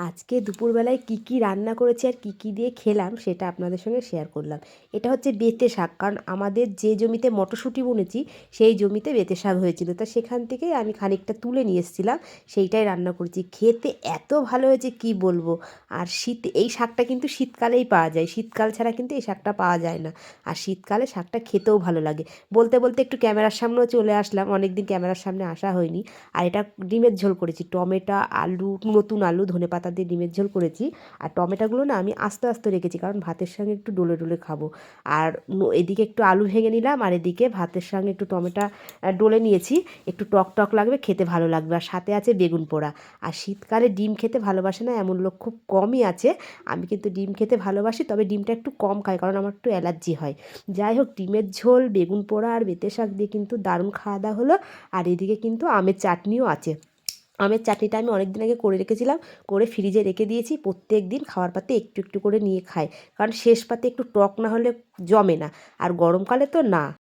আজকে দুপুরবেলায় কি রান্না করেছি আর কি দিয়ে খেলাম সেটা আপনাদের সঙ্গে শেয়ার করলাম। এটা হচ্ছে বেঁতে শাক, কারণ আমাদের যে জমিতে মটরশুঁটি বুনেছি সেই জমিতে বেঁতে শাক হয়েছিল, তা সেখান থেকেই আমি খানিকটা তুলে নিয়ে এসেছিলাম, সেইটাই রান্না করেছি। খেতে এত ভালো হয়েছে কি বলবো। আর এই শাকটা কিন্তু শীতকালেই পাওয়া যায়, শীতকাল ছাড়া কিন্তু এই শাকটা পাওয়া যায় না। আর শীতকালে শাকটা খেতেও ভালো লাগে। বলতে বলতে একটু ক্যামেরার সামনেও চলে আসলাম, অনেকদিন ক্যামেরার সামনে আসা হয়নি। আর এটা ডিমের ঝোল করেছি, টমেটো আলু, নতুন আলু ধনেপাতা দিয়ে ডিমের ঝোল করেছি। আর টমেটোগুলো না আমি আস্তে আস্তে রেখেছি, কারণ ভাতের সঙ্গে একটু ডলে ডলে খাবো। আর এদিকে একটু আলু ভেঙে নিলাম, আর এদিকে ভাতের সঙ্গে একটু টমেটো ডলে নিয়েছি। একটু টক টক লাগবে, খেতে ভালো লাগবে। আর সাথে আছে বেগুন পোড়া। আর শীতকালে ডিম খেতে ভালোবাসে না এমন লোক খুব কমই আছে। আমি কিন্তু ডিম খেতে ভালোবাসি, তবে ডিমটা একটু কম খাই, কারণ আমার একটু অ্যালার্জি হয়। যাই হোক, ডিমের ঝোল, বেগুন পোড়া আর বেঁতে শাক দিয়ে কিন্তু দারুণ খাওয়া দাওয়া হলো। আর এদিকে কিন্তু আমের চাটনিও আছে। আমের চাটনিটা আমি অনেক দিন আগে করে রেখেছিলাম, করে ফ্রিজে রেখে দিয়েছি। প্রত্যেক দিন খাওয়ার পাতে একটু একটু করে নিয়ে খাই, কারণ শেষ পাতে একটু টক না হলে জমে না। আর গরমকালে তো না।